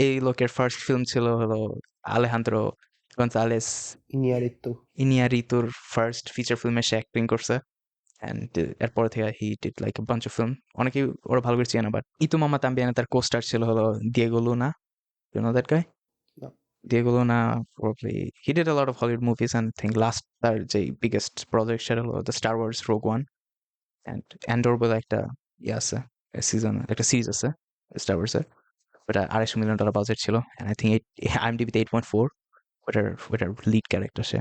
a loker first film chilo holo Alejandro González Iñárrituর first feature film A acting করছে, and এরপর থেকে he did like a bunch of film. অনেকেই ওরা ভালো করে চেনে না, but Itu Mama También তার co-star ছিল হলো Diego Luna. You know that guy? No. Diego Luna, probably he did a lot of Hollywood movies, and I think last তার যে biggest project সেটা হলো the Star Wars Rogue One, and Andor বলে একটা আছে season, একটা series আছে Star Wars এর, ওটা $250 million বাজেট ছিল, and I think IMDb তে 8.4, ওটার lead character সে,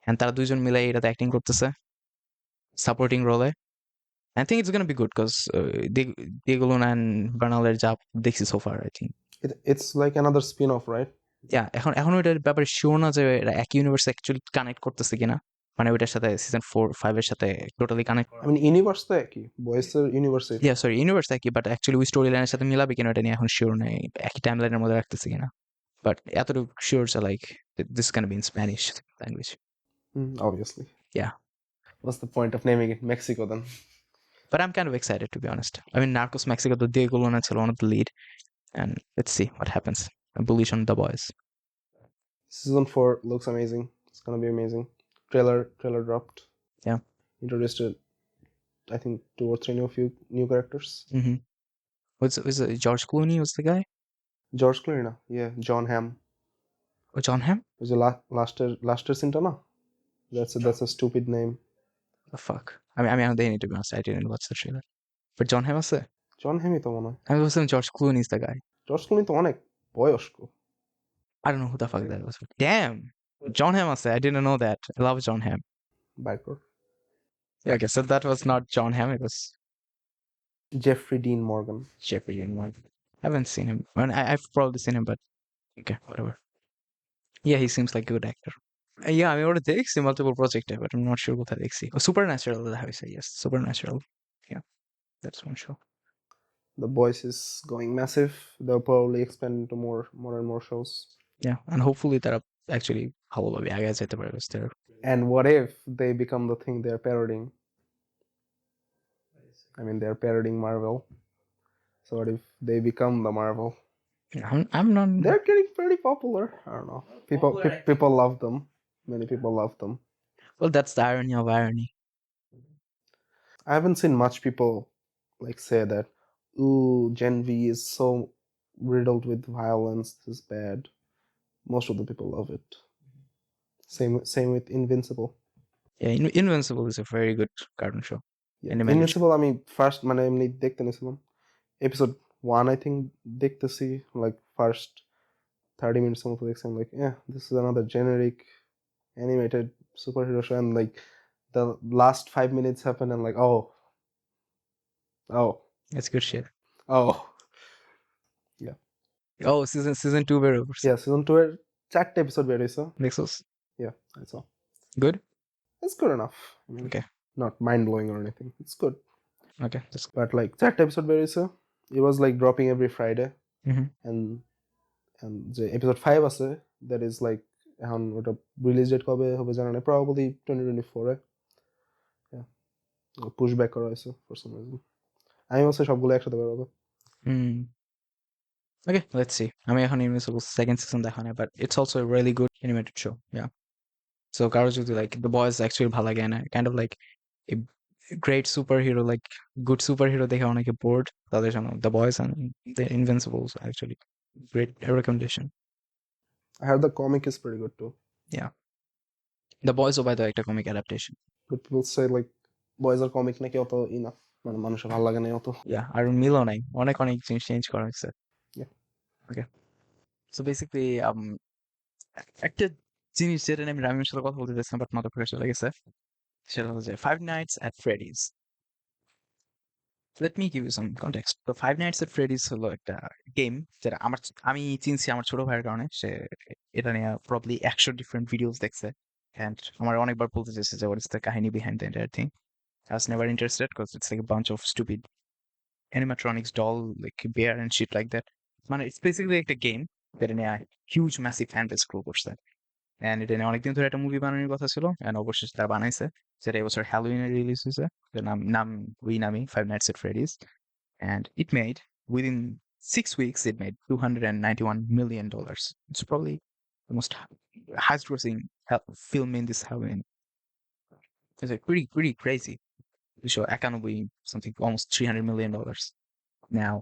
and তারা দুইজন মিলে এটাতে acting করতেছে supporting role A. I think it's gonna be good because Diego Luna and Bernal এর যা দেখছি so far, I think. It's like another spin-off, right? Yeah, এখন ওইটার ব্যাপারে শিওর না যে এরা একই ইউনিভার্স অ্যাকচুয়ালি কানেক্ট করতেছে কিনা, মানে ওইটার সাথে সিজন 4-5 এর সাথে totally connect. I mean universe তো একই, Boys এর universe একই। Yeah, sorry, ইউনিভার্স একই, বাট অ্যাকচুয়ালি ওই স্টোরি লাইনের সাথে মিলাবে কিনা এটা নিয়ে এখন শিওর নেই, একই টাইম লাইনের মধ্যে রাখতেছে কিনা, বাট এতটুকু শিওর যে like this can be in Spanish language. Obviously. Yeah. What's the point of naming it Mexico then? But I'm kind of excited, to be honest. I mean, Narcos Mexico, the Diego Luna ছিল one of the lead, and let's see what happens. I'm bullish on The Boys. Season 4 looks amazing. It's gonna be amazing. Trailer dropped. Yeah. Introduced I think 2 or 3 new characters. Was it George Clooney was the guy? George Clooney na? Yeah, John Hamm. Oh, John Hamm? Was the last cinta na? That's a stupid name. The fuck? I mean, they need to be honest, I didn't watch the trailer. But John Hamm আছে? John Hamm তো মনে হয়। I was saying George Clooney is the guy. George Clooney তো অনেক বয়স্ক। I don't know who the fuck that was. Damn! John Hamm আছে, I didn't know that. I love John Hamm. Backdoor. Yeah, okay, so that was not John Hamm, it was Jeffrey Dean Morgan. Jeffrey Dean Morgan. I haven't seen him. I mean, I've probably seen him, but okay, whatever. Yeah, he seems like a good actor. Yeah, I mean, ওটা দেখছি multiple project, but I'm not sure what that দেখছি. Oh, Supernatural, how you say, yes, Supernatural. Yeah, that's one show. The Boys is going massive. They'll probably expand into more and more shows. Yeah, and hopefully that actually ভালোভাবে আগে যেতে পারে, because they're. And what if they become the thing they're parodying? I mean, they're parodying Marvel. So what if they become the Marvel? I'm not. They're getting pretty popular. I don't know. People love them. Many people love them. Well, that's the irony of irony. I haven't seen much people like say that, ooh, Gen V is so riddled with violence, this is bad. Most of the people love it. Same with Invincible. Yeah, Invincible is a very good cartoon show. Yeah. Invincible, I mean, first মানে এমনি দেখতে নিছিলাম episode 1 I think দেখতেছি, like first 30 minutes মতো দেখছি, I'm like, yeah, this is another generic animated superhero show, and like the last 5 minutes happen and like oh That's good shit. oh Oh, season 2 বের হয়েছে yeah, season 2 এর 4টা episode বের হইছে। দেখছস? Yeah, I saw. Good? It's good enough. I mean, Okay. not mind blowing or anything. It's good. Okay, that's good. But like 4টা episode বের হইছে। It was like dropping every Friday. Mhm. And যে episode 5 আছে that is like এখন ওটা release date কবে হবে জানা নেই, probably 2024 এ। Yeah, পুশ ব্যাক করা হয়েছে for some reason. আমি বলছি সবগুলো একসাথে বের হবে। Hmm. Okay, let's see. আমি এখন Invincible second season দেখা নাই, but it's also a really good animated show. Yeah. So কারো যদি like The Boys actually ভালো লাগে না, kind of like a great superhero, like good superhero দেখে অনেকে bored, তাদের জন্য The Boys and The Invincibles actually great recommendation. I heard the comic is pretty good too. The Boys O by the way একটা comic adaptation. But people say like boys R comic নাকি অত enough, মানে মানুষের ভালো লাগে না অত। Yeah, আর মিলও নাই, অনেক জিনিস চেঞ্জ করা হয়েছে. Yeah. Okay. So basically একটা জিনিস যেটা নিয়ে আমি রামির সাথে কথা বলতে চাইছিলাম বাট মাথা থেকে চলে গেছে, সেটা হচ্ছে যে Five Nights at Freddy's. Let me give you some context. তো Five Nights at Freddy's হলো একটা গেম যেটা আমি চিনছি আমার ছোট ভাইয়ের কারণে। সে এটা নিয়ে প্রবলি 100 ডিফারেন্ট ভিডিওস দেখছে and আমার অনেকবার বলতে চাইছে যে what is the কাহিনী behind the entire thing. I was never interested because it's like a bunch of stupid animatronics doll like bear and shit like that. মানে it's basically একটা game যেটা নিয়ে huge massive fan base grow করছে and এটা নিয়ে অনেকদিন ধরে একটা মুভি বানানোর কথা ছিল and অবশেষে তারা বানাইছে, যেটা এবছর হ্যালোউইনে রিলিজ হয়েছে। যার নাম ওই নামই Five Nights at Freddy's. And it made, within 6 weeks, it made $291 million. It's probably the most highest grossing film in this Halloween. It's like pretty crazy. The show economically something almost $300 million. Now,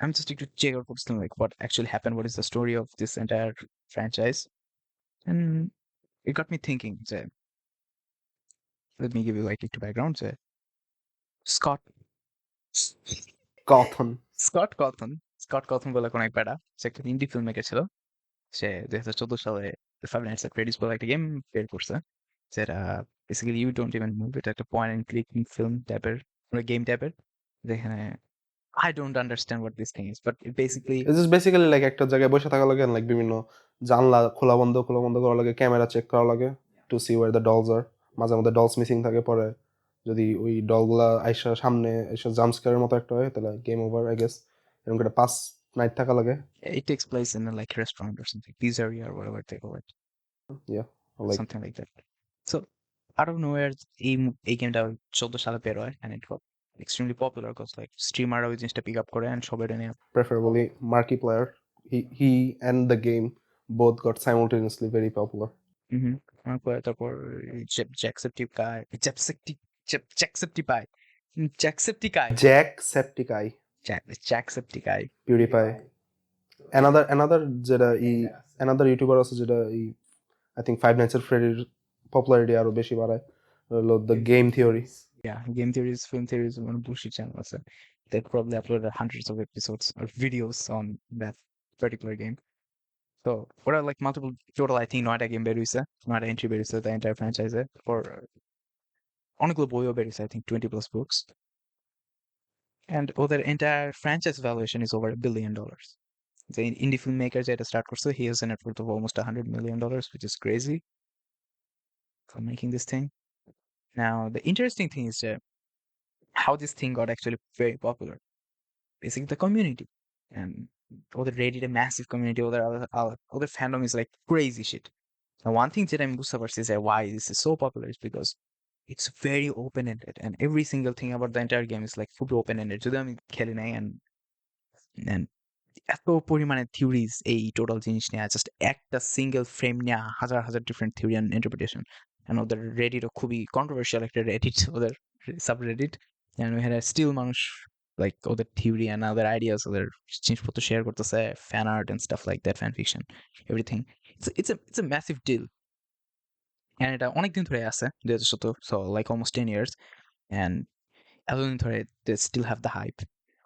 I'm just trying to check out what's like what actually happened, what is the story of this entire franchise. And it got me thinking, let me give you like a background. Scott Gotham. Scott কথন বলে কোন এক বেটা, সে একটা ইন্ডি film maker ছিল। সে 2014 সালে Five Nights at Freddy's বলে একটা গেম বের করছে, যেটা basically you don't even move, এটা একটা পয়েন্ট এন্ড ক্লিক ফিল্ম টাইপের গেম টাইপের, যেখানে I don't understand what this thing is, but it basically It's just basically like একটা জায়গায় বসে থাকা লাগে and like বিভিন্ন জানলা খোলা বন্ধ করা লাগে, ক্যামেরা চেক করা লাগে to see where the dolls are. মাঝে মধ্যে ডলস মিসিং থাকে, পরে যদি ওই ডলগুলা আইসা সামনে এসে জাম্প স্কেয়ারের মতো একটা হয় তাহলে গেম ওভার আই গেস। এরকম করে 5 নাইট থাকা লাগে। it takes place in a like restaurant or something, pizzeria or whatever they call it. Yeah, like Something like that. So out of nowhere এই গেমটা 14 সালে বের হয় and it got extremely popular because like স্ট্রিমাররা ওই জিনিসটা pick up করে and সবাই এটা নিয়ে preferably Markiplier. He and the game both got simultaneously very popular. তারপর Jacksepticeye Jacksepticeye PewDiePie. Another যেটা another YouTuber আছে যেটা I think Five Nights at Freddy's popularity আরো বেশি বাড়ায় হলো the Game Theory. Yeah, game theories, film theories, one bullshit channel আছে. They probably uploaded hundreds of episodes or videos on that particular game. So what are like multiple total I think 9টা game বের হইছে, 9টা entry বের হইছে the entire franchise for অনেকগুলো বইও বের হইছে, I think 20+ books. And their entire franchise valuation is over $1 billion. The indie filmmaker যেটা start করছে, he has a net worth of almost $100 million, which is crazy for making this thing. Now, the interesting thing is how this thing got actually very popular. Basically, the community. And ওদের Reddit, a massive community, other fandom is like crazy shit. Now, one thing that I'm বুঝতে পারছি is why this is so popular is because it's very open-ended and every single thing about the entire game is like fully open-ended. যদি আমি খেলি নাই and এত পরিমাণে theories এই total জিনিস নিয়ে, জাস্ট একটা সিঙ্গেল ফ্রেম নিয়ে হাজার different theory and interpretation. And ওদের রেডিটও খুবই কন্ট্রোভার্সিয়াল একটা রেডিট, ওদের সাবরেডিট। অ্যান্ড ওখানে স্টিল মানুষ লাইক ওদের থিওরি অ্যান্ড ওদের আইডিয়াস, ওদের জিনিসপত্র শেয়ার করতেছে, fan art and stuff like that, fan fiction, everything. It's a massive deal. And এটা অনেকদিন ধরে আছে, 2017, so like almost 10 years. And এতদিন ধরে they still have the hype.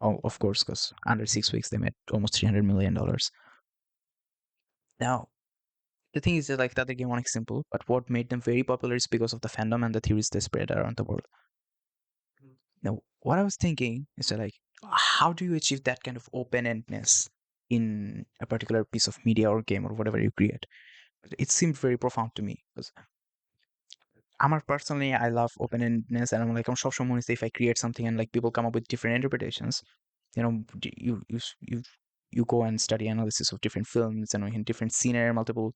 Oh, of course, because under 6 weeks they made almost $300 million. Now, the thing is that like তাদের game অনেক simple, but what made them very popular is because of the fandom and the theories they spread around the world. Now, what I was thinking is that like, how do you achieve that kind of open-endedness in a particular piece of media or game or whatever you create? It seemed very profound to me because আমার personally I love open-endedness and I'm সবসময় মনে হচ্ছে if I create something and like people come up with different interpretations, you know, you go and study analysis of different films and in different scenario multiple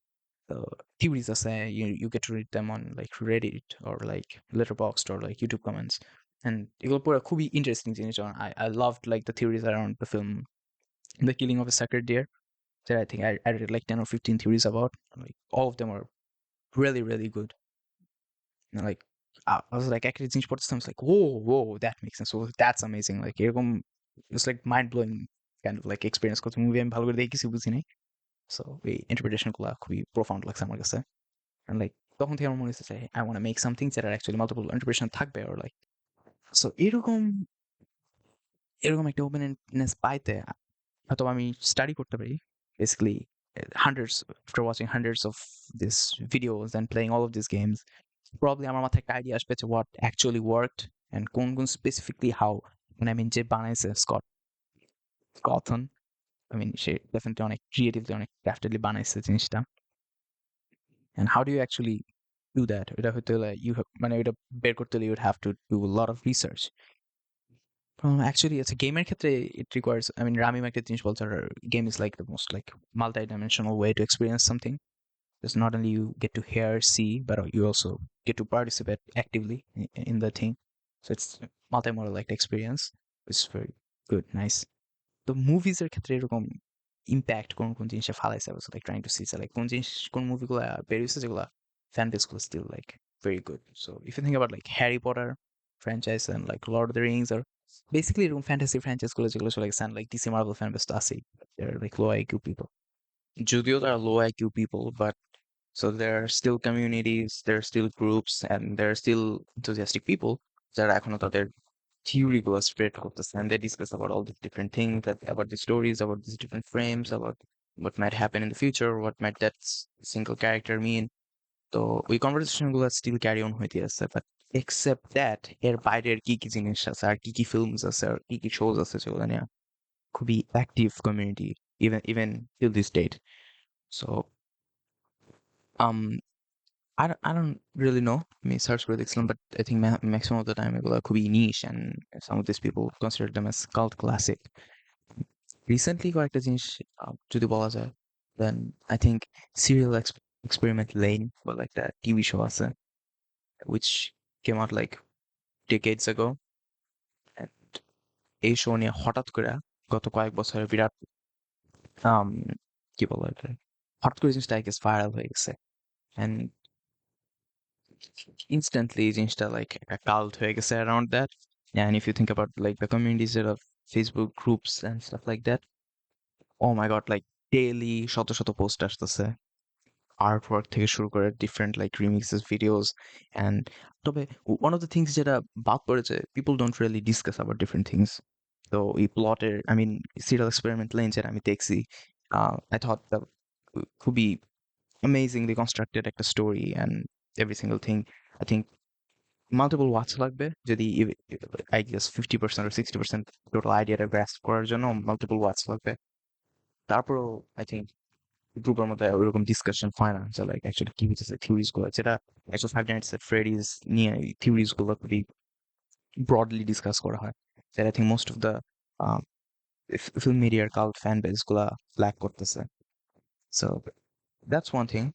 theories আছে, you get to read them on like Reddit or like Letterboxd or like YouTube comments, and এগুলো পুরো খুবই interesting জিনিস. I loved like the theories around the film The Killing of a Sacred Deer that I read like 10 or 15 theories about. Like all of them are really really good. And like I was like একটা জিনিস পড়তেছিলাম, I was like whoa that makes sense, so that's amazing, like এরকম it's like mind blowing kind of like experience কত movie আমি ভালো করে দেখে কিছু বুঝি নাই, so এই ইন্টারপ্রিটেশন গুলা খুবই profound লাগছে আমার কাছে. And like তখন থেকে আমার মনে হচ্ছে I want to make some things that are actually multiple interpretation থাকবে or like so এরকম এরকম একটা openness পাইতে হয়তো আমি স্টাডি করতে পারি basically hundreds after watching hundreds of these videos and playing all of these games. Probably আমার মাথায় একটা idea আসবে what actually worked and কোন specifically how. I mean যে বানাইছে Scott Cawthon, I mean say definitely অনেক creatively অনেক craftedly বানাইছে জিনিসটা. And how do you actually do that? এটা হইতে হলে মানে এটা বের করতে হলে you would have to do a lot of research. Actually it's a gamer ক্ষেত্রে it requires, I mean Ramim একটা জিনিস বলছে, game is like the most like multi-dimensional way to experience something. Because not only you get to hear, see, but you also get to participate actively in the thing. So it's multimodal like experience. It's very good, nice. The movies এর ক্ষেত্রে এরকম impact কোন জিনিসে ফালাইছে, I was like trying to see like কোন মুভিগুলো বের হইছে যেগুলা fan base গুলো still like very good. So if you think about like Harry Potter franchise and like Lord of the Rings or basically এরকম fantasy franchise গুলো যেগুলো চলে গেছে, and like DC Marvel fan base তো আছেই, they're like low IQ people. যদিও তারা low IQ people, but so there are still communities, there are still groups, and there are still enthusiastic people that এখনো তাদের theory গুলো spread করতেছে, and they discuss about all the different things, about the stories, about these different frames, about what might happen in the future, what might that single character mean. তো ওই conversation গুলো still carry on হইতে আছে, but except that এর বাইরের কি জিনিস আছে আর কি films আছে আর কি shows আছে সেগুলো নিয়ে খুবই active community even till this date. So um I don't really know. I mean, search for Excellent, but I think maximum of the time it could be niche, and some of these people consider them as cult classic. Recently, কয়েকটা জিনিস যদি বলা যায়, then I think Serial Experiment Lane, but like that TV show আছে, which came out like decades ago, and এই show নিয়ে হঠাৎ করে গত কয়েক বছরে বিরাট কি বলা যায়, হঠাৎ করে জিনিসটা I guess viral হয়ে গেছে, and instantly জিনিসটা like a cult হয়ে গেছে around that. And if you think about like the communities that of Facebook groups and stuff like that, oh my god, like daily শত শত post আসতেছে, artwork থেকে শুরু করে different like remixes videos. And তবে one of the things যেটা বাদ পড়েছে, people don't really discuss about different things. তো এই প্লটের, I mean Serial Experiment Lane যেটা আমি দেখছি, I thought that খুবই amazingly constructed একটা story and every single thing. I think multiple watch লাগবে যদি I guess 50% or 60% total আইডিয়াটা grasp করার জন্য multiple watch লাগবে. তারপরও I think গ্রুপের মধ্যে ওইরকম ডিসকাশন হয় না যে লাইক অ্যাকচুয়ালি কি হচ্ছে থিওরিজ গুলো, যেটা একশো ফাইভ নাইটস ফ্রেডিজ নিয়ে থিওরিজ গুলো খুবই ব্রডলি ডিসকাস করা হয়, that I think most of the film media cult fan base গুলা lack করতেছে. So that's one thing.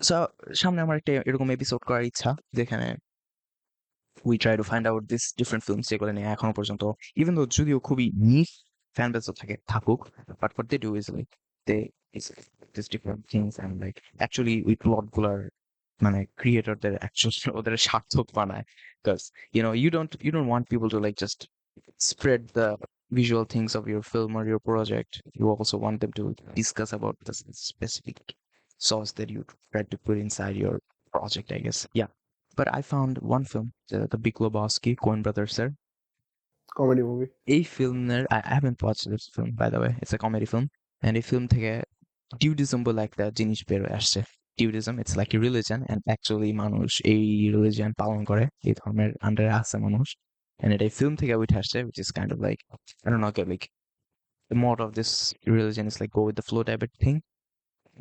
So সামনে আমার একটা এরকম এপিসোড করার ইচ্ছা যেখানে we try to find out these different films যেগুলো নিয়ে এখনো পর্যন্ত, even though যদিও খুবই niche fan base থাকুক, but what they do is like they is these different things and like actually ওই plot গুলার মানে ক্রিয়েটরদের actually ওদের সার্থক বানায়, because you don't want people to like just spread the visual things of your film or your project. You also want them to discuss about the specific sauce that you try to put inside your project, I guess. Yeah. But I found one film, the Big Lebowski, Coen Brothers. Comedy movie. A film I haven't watched this film, by the way. It's a comedy film. And a film থেকে টিউডিজম বলে একটা জিনিস বের হয়ে আসছে। টিউডিজম it's like a religion, and actually মানুষ এই রিলিজন পালন করে, এই ধর্মের আন্ডারে আছে মানুষ, অ্যান্ড এটা ফিল্ম থেকে উঠে আসছে, which is kind of like I don't know, like the motto of this religion is like go with the flow type of thing.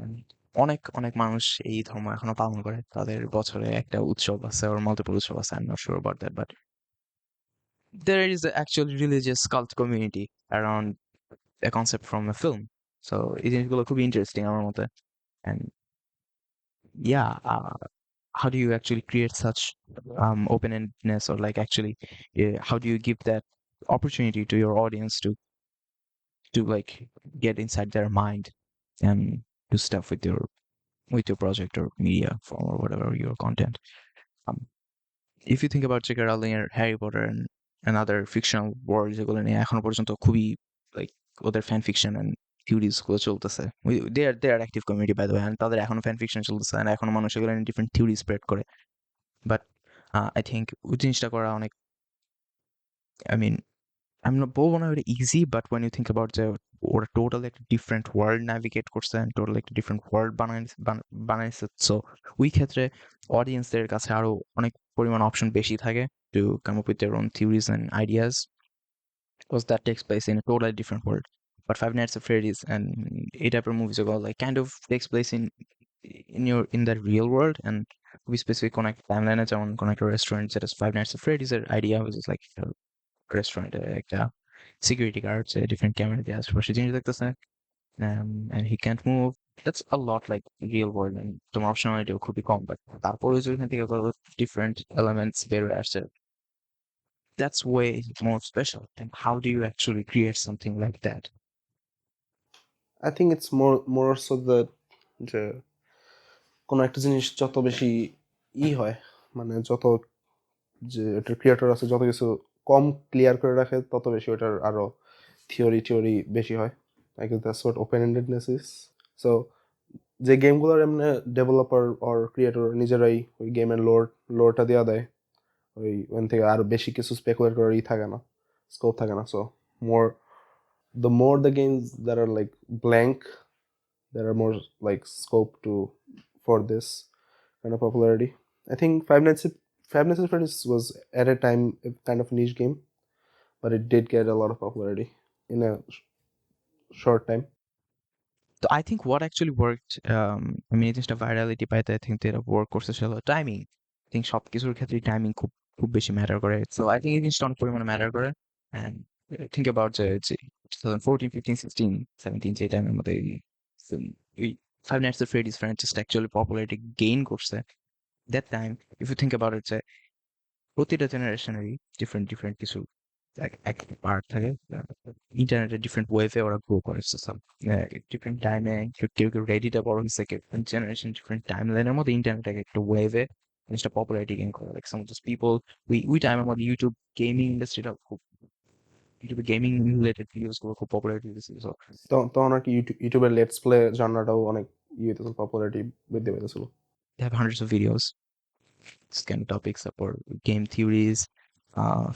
And অনেক অনেক মানুষ এই ধর্ম এখনো পালন করে, তাদের বছরে একটা উৎসব আছে or multiple উৎসব আছে, I'm not sure about that, but there is an actual religious cult community around a concept from a film. So এই জিনিসগুলো খুবই ইন্টারেস্টিং আমার মতে। And yeah, how do you actually create such open-endedness, or like actually how do you give that opportunity to your audience to like get inside their mind and do stuff with your project or media form or whatever your content. um, if you think about J.K. Rowling এর Harry Potter and other fictional world, যেগুলো নিয়ে এখনো পর্যন্ত খুবই like ওদের fan fiction and theories গুলো চলতেছে, they are active community by the way, and তাদের এখনো fan fiction চলতেছে, and এখনো মানুষ এগুলো নিয়ে different theories spread করে। But I think ওই জিনিসটা করা অনেক, I mean, I'm not বলবো না এটা easy, but when you think about যে ওরা টোটাল একটা ডিফারেন্ট ওয়ার্ল্ড ন্যাভিগেট করছে, টোটাল একটা ডিফারেন্ট ওয়ার্ল্ড বানাইছে, সো ওই ক্ষেত্রে অডিয়েন্সদের কাছে আরো অনেক পরিমাণ অপশন বেশি থাকে to come up with their own theories and ideas, because that takes place in a totally different world. But Five Nights at Freddy's and এই টাইপের মুভিজ গুলো like kind of takes place in the real world, and খুবই specific কোন একটা টাইমলাইনে, যেমন কোন একটা restaurant, যেটা Five Nights at Freddy's এর আইডিয়া was just like রেস্টুরেন্টে একটা সিকিউরিটি গার্ড যে ডিফারেন্ট ক্যামেরা দিয়ে আশেপাশে জিনিস দেখতেছে, and he can't move. That's a lot like real world, and তোমার অপশনালিটিও খুবই কম, বাট তারপরে যদি এখান থেকে ডিফারেন্ট এলিমেন্টস বের হয়ে আসছে, that's way more special. And how do you actually create something like that? I think it's more so that যে কোনো একটা জিনিস যত বেশি হয়, মানে যত যে এটার ক্রিয়েটর আছে যত কিছু কম ক্লিয়ার করে রাখে, তত বেশি ওটার আরো থিওরি বেশি হয়। I guess that's what open-endedness is. So যে গেমগুলোর এমনি ডেভেলপার অর ক্রিয়েটর নিজেরাই ওই গেমের লোরটা দেওয়া দেয়, ওইখান থেকে আরো বেশি কিছু স্পেকুলেট করার থাকে না, স্কোপ থাকে না। So the more the games that are like blank, there are more like scope for this kind of popularity. I think Five Nights at Freddy's was at a time a kind of niche game, but it did get a lot of popularity in a short time. So I think what actually worked, I mean, এই জিনিসটা virality পাইতে I think যেটা work করছে সেটা হলো timing. I think সব কিছুর ক্ষেত্রে টাইমিং খুব খুব বেশি ম্যাটার করে, সো I think এই জিনিসটা অনেক পরিমাণে ম্যাটার করে। And think about যে 2014, 15, 16, 17 যে টাইমের মধ্যে এই Five Nights at Freddy's franchise actually popularity gain করছে, that time if you think about it, যে প্রতিটা জেনারেশনেরই ডিফারেন্ট কিছু একটা পার্ট থাকে, ইন্টারনেটের ডিফারেন্ট ওয়েভে ওরা গ্রো করে, ডিফারেন্ট টাইমে কেউ রেডিটা বড় হয়েছে, কেউ জেনারেশন ডিফারেন্ট টাইম লাইনের মধ্যে ইন্টারনেট একটা ওয়েভে জিনিসটা পপুলারিটি গেইন করে, like some of this people ওই টাইমের মধ্যে ইউটিউব গেমিং ইন্ডাস্ট্রিটা খুব, ইউটিউবে গেমিং রিলেটেড ভিডিওস গুলো খুব পপুলারিটি দিয়েছিল, সো তখন আর কি ইউটিউবের লেটস প্লে জানরাটাও অনেক হইতেছিল, পপুলারিটি বৃদ্ধি পেতেছিল। they have hundreds of videos, this kind of topics, তারপর game theories,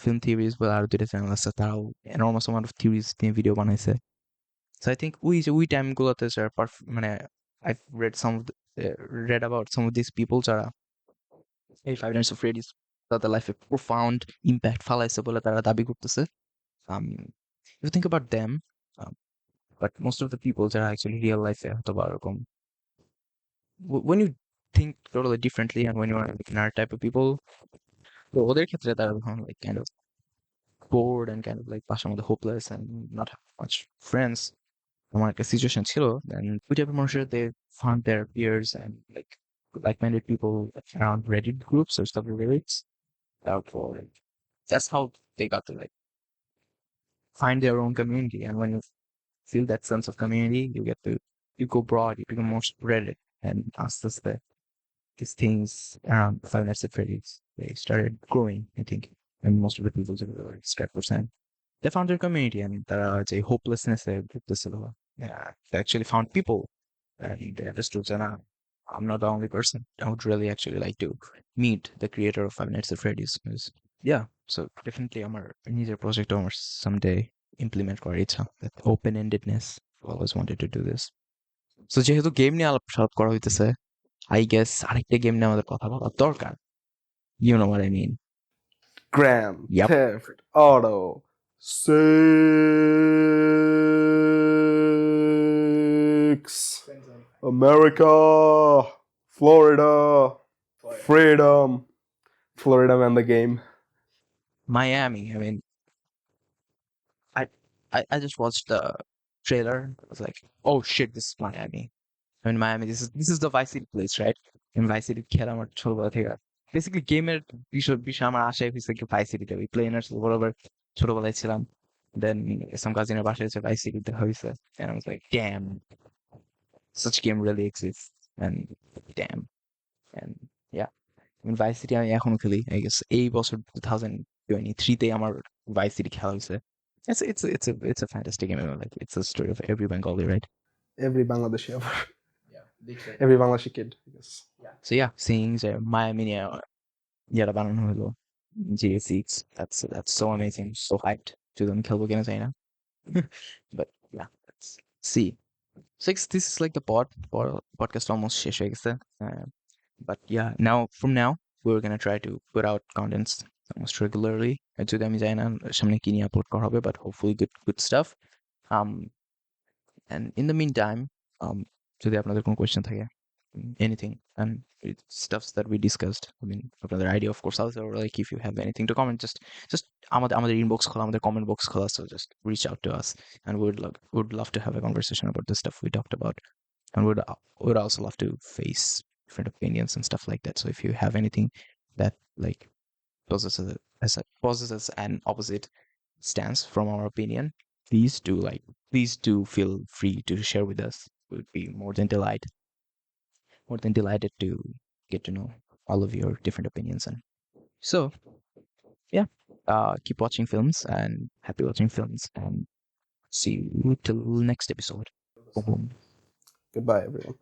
film theories বলে আরো দুইটা চ্যানেল আছে, তারাও enormous amount of theories নিয়ে ভিডিও বানাইছে। So I think ওই টাইমগুলোতে যারা মানে I've read about some of these people যারা এই Five Nights at Freddy's তাদের লাইফে profound impact ফালাইছে বলে তারা দাবি করতেছে। If you think about them, um, but most of the people যারা actually real life হয়তো বা এরকম, when you think totally differently and when you are like nerd type of people, তো ওদের ক্ষেত্রে তারা like kind of bored and kind of like পাশার মধ্যে hopeless and not have much friends, আমার একটা সিচুয়েশন ছিল, দেন ওই টাইপের মানুষের they found their peers and like-minded people around Reddit groups or stuff like Reddits. Therefore, that's how they got to like find their own community. And when you feel that sense of community, you go broad, you become more spread it, and as these things around Five Nights at Freddy's, they started growing, I think, and most of the people were percent they found their community, and তারা যে hopelessness A ভুগতেছিল, they actually found people, and they understood that I'm not the only person. I would really actually like to meet the creator of Five Nights at Freddy's, because yeah, so definitely আমার নিজের project আমার someday implement করার ইচ্ছা, that open-endedness. I've always wanted to do this. So যেহেতু game নিয়ে আলাপ করা হইতেছে, আই গেস আরেকটা গেম নিয়ে আমাদের কথা বলা দরকার। You know what I mean. Grand Yep. Theft Auto 6. America, Florida, freedom. Florida man the game. Miami. I mean, I just watched the trailer. I was like, oh shit, this is Miami. I mean, Miami. This is the Vice City place, right? In Vice City খেলা আমার ছোটবেলা থেকে। Basically, গেমের বিষয় আমার আশায় হয়েছে কি Vice City তে। ওই প্লেনার বরাবর ছোটবেলায় ছিলাম। Then some cousin বাসায় হচ্ছে Vice City তে হয়েছে। And I was like, damn, such game really exists. And damn. And yeah. I mean, Vice City আমি এখনো খেলি। I guess এই বছর 2023 তে আমার Vice City খেলা হয়েছে। It's a fantastic game. Like it's a story of every Bengali, right? Every Bangladeshi ever. Every Bangladeshi kid, I guess. So yeah, seeing যে Miami নিয়ে যেটা বানানো হলো GA6, that's so amazing, so hyped. যদি আমি খেলবো কিনা জানি না। But yeah, let's see. So this is like the podcast almost শেষ হয়ে গেছে। But yeah, from now we're gonna try to put out contents almost regularly. যদি আমি জানি না সামনে কি নিয়ে আপলোড করা হবে, but hopefully good stuff. Um, and in the meantime, যদি আপনাদের কোনো question থাকে, anything, and it's stuffs that we discussed, I mean, another idea, of course, also, or like if you have anything to comment, just আমাদের inbox খোলা, আমাদের comment box খোলা, so just reach out to us, and would love to have a conversation about the stuff we talked about, and would also love to face different opinions and stuff like that. So if you have anything that like possesses an opposite stance from our opinion, please do feel free to share with us. We'd be more than delighted to get to know all of your different opinions. And so yeah, keep watching films and happy watching films, and see you till next episode. Boom. Goodbye, everyone.